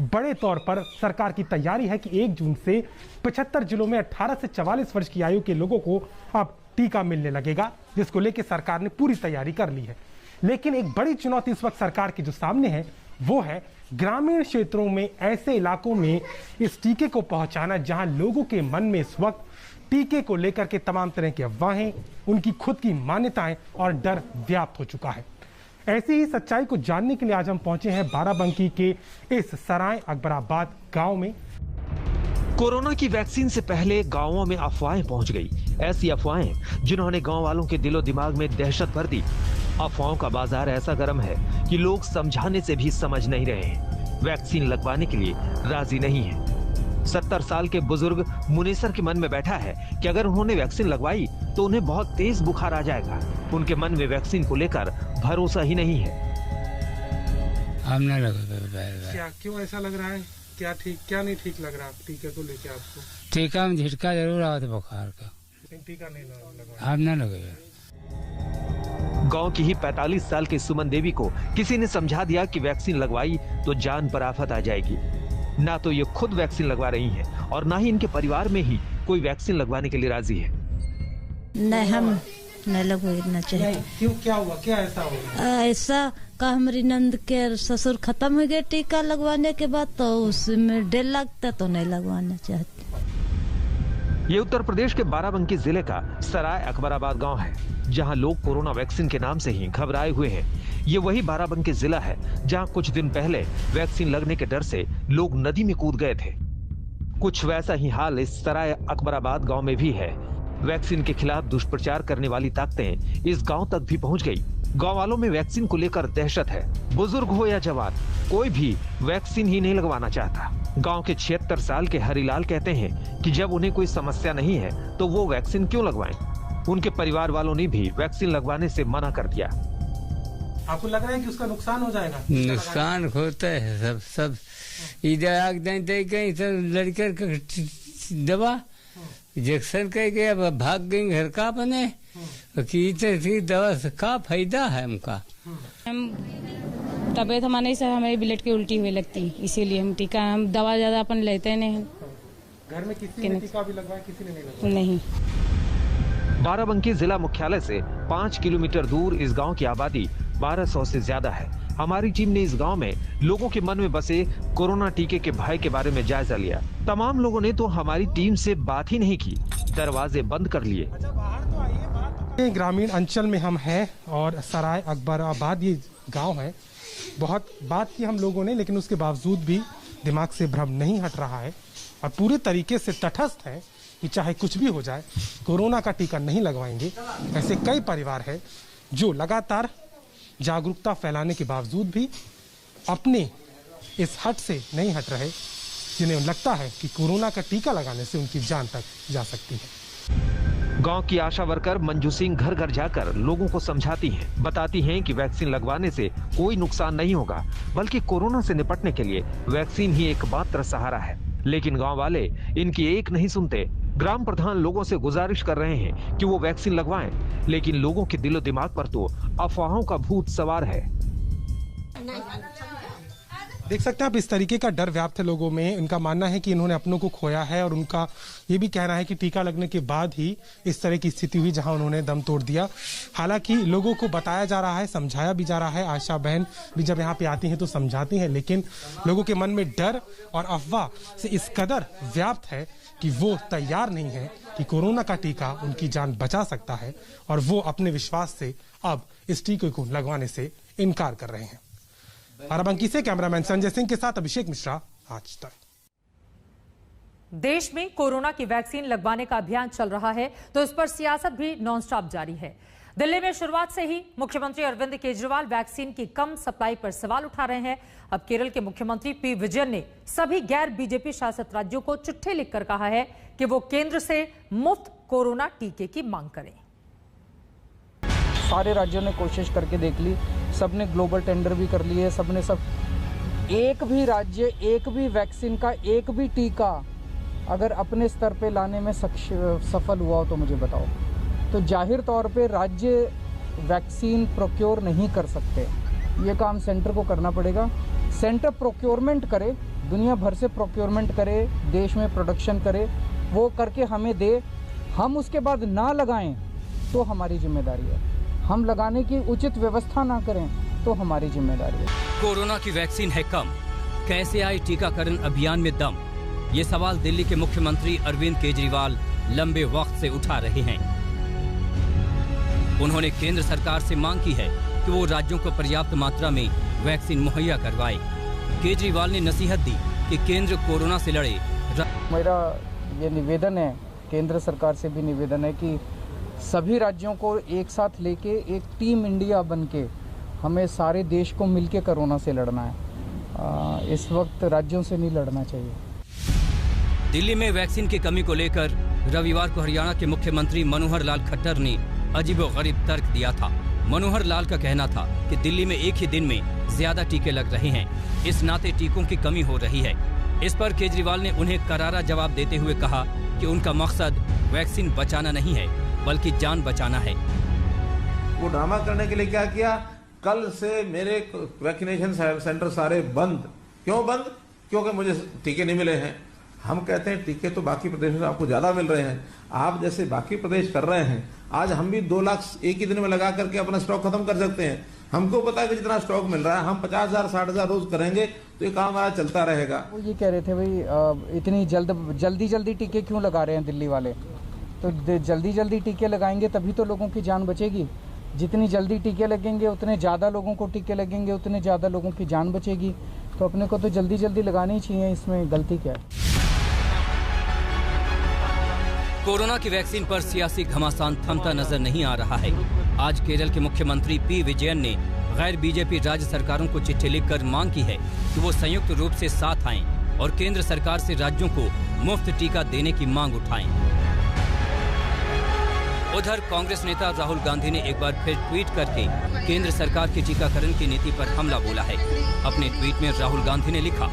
बड़े तौर पर सरकार की तैयारी है कि 1 जून से 75 जिलों में 18 से 44 वर्ष की आयु के लोगों को अब टीका मिलने लगेगा, जिसको लेकर सरकार ने पूरी तैयारी कर ली है। लेकिन एक बड़ी चुनौती इस वक्त सरकार के जो सामने है वो है ग्रामीण क्षेत्रों में, ऐसे इलाकों में इस टीके को पहुंचाना जहां लोगों के मन में इस वक्त टीके को लेकर के तमाम तरह की अफवाहें, उनकी खुद की मान्यताएं और डर व्याप्त हो चुका है। ऐसी ही सच्चाई को जानने के लिए आज हम पहुंचे हैं बाराबंकी के इस सराय अकबराबाद गांव में। कोरोना की वैक्सीन से पहले गांवों में अफवाहें पहुंच गई। ऐसी अफवाहें जिन्होंने गांव वालों के दिलो दिमाग में दहशत भर दी। अफवाहों का बाजार ऐसा गर्म है कि लोग समझाने से भी समझ नहीं रहे हैं। वैक्सीन लगवाने के लिए राजी नहीं है। 70 साल के बुजुर्ग मुनेसर के मन में बैठा है कि अगर उन्होंने वैक्सीन लगवाई तो उन्हें बहुत तेज बुखार आ जाएगा। उनके मन में वैक्सीन को लेकर भरोसा ही नहीं है। हमने लगा क्या क्यों ऐसा लग रहा है? क्या नहीं ठीक लग रहा टीके को लेके आपको? टीका में झटका जरूर आया था बुखार का, टीका नहीं लगा। हमने लगाया। गांव की ही 45 साल की सुमन देवी को किसी ने समझा दिया कि वैक्सीन लगवाई तो जान पर आफत आ जाएगी। ना तो ये खुद वैक्सीन लगवा रही हैं और ना ही इनके परिवार में ही कोई वैक्सीन लगवाने के लिए राजी है। नहीं, हम नहीं लगवाना चाहिए। क्यों, क्या हुआ? क्या ऐसा हुआ? ऐसा का हमारी नंद के ससुर खत्म हो गए टीका लगवाने के बाद, तो उसमें डर लगता तो नहीं लगवाना चाहते। ये उत्तर प्रदेश के बाराबंकी जिले का सराय अकबराबाद गांव है, जहां लोग कोरोना वैक्सीन के नाम से ही घबराए हुए हैं। ये वही बाराबंकी जिला है जहां कुछ दिन पहले वैक्सीन लगने के डर से लोग नदी में कूद गए थे। कुछ वैसा ही हाल इस सराय अकबराबाद गांव में भी है। वैक्सीन के खिलाफ दुष्प्रचार करने वाली ताकतें इस गांव तक भी पहुंच गई। गांव वालों में वैक्सीन को लेकर दहशत है। बुजुर्ग हो या जवान, कोई भी वैक्सीन ही नहीं लगवाना चाहता। गांव के 76 साल के हरिलाल कहते हैं कि जब उन्हें कोई समस्या नहीं है तो वो वैक्सीन क्यों लगवाएं? उनके परिवार वालों ने भी वैक्सीन लगवाने से मना कर दिया। आपको लग रहा है कि उसका नुकसान हो जाएगा? नुकसान होता है सब इधर आग दे गई तो लड़कर दवा इंजेक्शन कर गए, अब भाग गई घर का बने की दवा से का फायदा है हमका। हम तबीयत हमारे से हमारी ब्लड की उल्टी हुई लगती, इसीलिए हम टीका हम दवा ज्यादा अपन लेते नहीं। घर में किसी ने टीका भी लगवाया, किसी ने नहीं लगवाया? नहीं। बाराबंकी जिला मुख्यालय से 5 किलोमीटर दूर इस गांव की आबादी 1200 से ज्यादा है। हमारी टीम ने इस गांव में लोगों के मन में बसे कोरोना टीके के भय के बारे में जायजा लिया। तमाम लोगों ने तो हमारी टीम से बात ही नहीं की, दरवाजे बंद कर लिए। ग्रामीण अंचल में हम हैं और सराय अकबराबाद ये गांव है। बहुत बात की हम लोगों ने, लेकिन उसके बावजूद भी दिमाग से भ्रम नहीं हट रहा है और पूरे तरीके से तटस्थ है कि चाहे कुछ भी हो जाए कोरोना का टीका नहीं लगवाएंगे। ऐसे कई परिवार हैं जो लगातार जागरूकता फैलाने के बावजूद भी अपने इस हट से नहीं हट रहे, जिन्हें लगता है कि कोरोना का टीका लगाने से उनकी जान तक जा सकती है। गांव की आशा वर्कर मंजू सिंह घर घर जाकर लोगों को समझाती हैं, बताती हैं कि वैक्सीन लगवाने से कोई नुकसान नहीं होगा, बल्कि कोरोना से निपटने के लिए वैक्सीन ही एकमात्र सहारा है। लेकिन गांव वाले इनकी एक नहीं सुनते। ग्राम प्रधान लोगों से गुजारिश कर रहे हैं कि वो वैक्सीन लगवाएं, लेकिन लोगों के दिलो दिमाग पर तो अफवाहों का भूत सवार है। देख सकते हैं आप, इस तरीके का डर व्याप्त है लोगों में। उनका मानना है कि इन्होंने अपनों को खोया है और उनका ये भी कहना है कि टीका लगने के बाद ही इस तरह की स्थिति हुई जहां उन्होंने दम तोड़ दिया। हालांकि लोगों को बताया जा रहा है, समझाया भी जा रहा है। आशा बहन भी जब यहाँ पे आती हैं तो समझाती हैं, लेकिन लोगों के मन में डर और अफवाह से इस कदर व्याप्त है कि वो तैयार नहीं है कि कोरोना का टीका उनकी जान बचा सकता है और वो अपने विश्वास से अब इस टीके को लगवाने से इनकार कर रहे हैं। बाराबंकी से कैमरामैन संजय सिंह के साथ अभिषेक मिश्रा, आज तक। देश में कोरोना की वैक्सीन लगवाने का अभियान चल रहा है तो इस पर सियासत भी नॉनस्टॉप जारी है। दिल्ली में शुरुआत से ही मुख्यमंत्री अरविंद केजरीवाल वैक्सीन की कम सप्लाई पर सवाल उठा रहे हैं। अब केरल के मुख्यमंत्री पी विजयन ने सभी गैर बीजेपी शासित राज्यों को चिट्ठी लिखकर कहा है कि वो केंद्र से मुफ्त कोरोना टीके की मांग करें। सारे राज्यों ने कोशिश करके देख ली, सबने ग्लोबल टेंडर भी कर लिए, सबने एक भी राज्य एक भी वैक्सीन का एक भी टीका अगर अपने स्तर पे लाने में सफल हुआ हो तो मुझे बताओ। तो जाहिर तौर पे राज्य वैक्सीन प्रोक्योर नहीं कर सकते, ये काम सेंटर को करना पड़ेगा। सेंटर प्रोक्योरमेंट करे, दुनिया भर से प्रोक्योरमेंट करे, देश में प्रोडक्शन करे, वो करके हमें दे। हम उसके बाद ना लगाएं तो हमारी जिम्मेदारी है, हम लगाने की उचित व्यवस्था ना करें तो हमारी जिम्मेदारी है। कोरोना की वैक्सीन है कम, कैसे आए टीकाकरण अभियान में दम? ये सवाल दिल्ली के मुख्यमंत्री अरविंद केजरीवाल लंबे वक्त से उठा रहे हैं। उन्होंने केंद्र सरकार से मांग की है कि वो राज्यों को पर्याप्त मात्रा में वैक्सीन मुहैया करवाए। केजरीवाल ने नसीहत दी कि केंद्र कोरोना से लड़े। मेरा ये निवेदन है, केंद्र सरकार से भी निवेदन है कि सभी राज्यों को एक साथ लेके एक टीम इंडिया बनके हमें सारे देश को मिलके कोरोना से लड़ना है। इस वक्त राज्यों से नहीं लड़ना चाहिए। दिल्ली में वैक्सीन की कमी को लेकर रविवार को हरियाणा के मुख्यमंत्री मनोहर लाल खट्टर ने अजीबोगरीब तर्क दिया था। मनोहर लाल का कहना था कि दिल्ली में एक ही दिन में ज्यादा टीके लग रहे हैं, इस नाते टीकों की कमी हो रही है। इस पर केजरीवाल ने उन्हें करारा जवाब देते हुए कहा कि उनका मकसद वैक्सीन बचाना नहीं है बल्कि जान बचाना है। वो ड्रामा करने के लिए क्या किया, कल से मेरे वैक्सीनेशन सेंटर सारे बंद। क्यों बंद? क्योंकि मुझे टीके नहीं मिले हैं। हम कहते हैं टीके तो बाकी प्रदेशों से आपको ज्यादा मिल रहे हैं, आप जैसे बाकी प्रदेश कर रहे हैं। आज हम भी 2 लाख एक ही दिन में लगा करके अपना स्टॉक खत्म कर सकते हैं। हमको पता है कि जितना स्टॉक मिल रहा है, हम 50,000 60,000 रोज करेंगे तो ये काम हमारा चलता रहेगा। वो ये कह रहे थे भाई इतनी जल्दी टीके क्यों लगा रहे हैं दिल्ली वाले, तो जल्दी टीके लगाएंगे तभी तो लोगों की जान बचेगी। जितनी जल्दी टीके लगेंगे उतने ज़्यादा लोगों को टीके लगेंगे, उतने ज़्यादा लोगों की जान बचेगी। तो अपने को तो जल्दी लगानी चाहिए, इसमें गलती क्या है। कोरोना की वैक्सीन पर सियासी घमासान थमता नजर नहीं आ रहा है। आज केरल के मुख्यमंत्री पी विजयन ने गैर बीजेपी राज्य सरकारों को चिट्ठी लिखकर मांग की है कि वो संयुक्त रूप से साथ आएं और केंद्र सरकार से राज्यों को मुफ्त टीका देने की मांग उठाएं। उधर कांग्रेस नेता राहुल गांधी ने एक बार फिर ट्वीट करके केंद्र सरकार की टीकाकरण की नीति पर हमला बोला है। अपने ट्वीट में राहुल गांधी ने लिखा,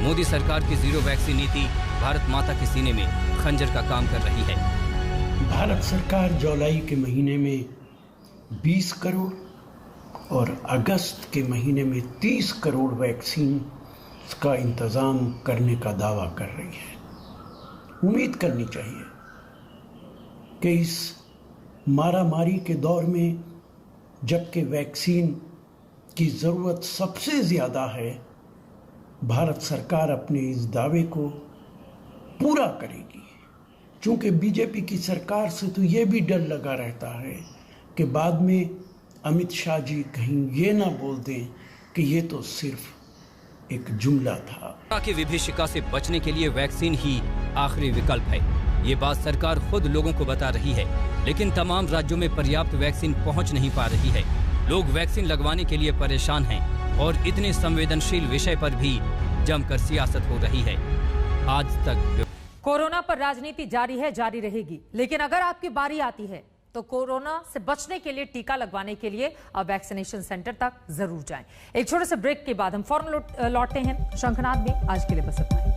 मोदी सरकार की जीरो वैक्सीन नीति भारत माता के सीने में खंजर का काम कर रही है। भारत सरकार जुलाई के महीने में 20 करोड़ और अगस्त के महीने में 30 करोड़ वैक्सीन का इंतजाम करने का दावा कर रही है। उम्मीद करनी चाहिए कि इस मारामारी के दौर में जबकि वैक्सीन की ज़रूरत सबसे ज़्यादा है, भारत सरकार अपने इस दावे को पूरा करेगी। क्योंकि बीजेपी की सरकार से तो ये भी डर लगा रहता है कि बाद में अमित शाह जी कहीं ये ना बोल दें कि ये तो सिर्फ एक जुमला था। कोरोना की विभीषिका से बचने के लिए वैक्सीन ही आखिरी विकल्प है। ये बात सरकार खुद लोगों को बता रही है, लेकिन तमाम राज्यों में पर्याप्त वैक्सीन पहुंच नहीं पा रही है। लोग वैक्सीन लगवाने के लिए परेशान हैं और इतने संवेदनशील विषय पर भी जमकर सियासत हो रही है। आज तक कोरोना पर राजनीति जारी है, जारी रहेगी, लेकिन अगर आपकी बारी आती है तो कोरोना से बचने के लिए टीका लगवाने के लिए अब वैक्सीनेशन सेंटर तक जरूर जाएं। एक छोटे से ब्रेक के बाद हम फौरन लौटते हैं शंखनाद में। आज के लिए बस इतना ही।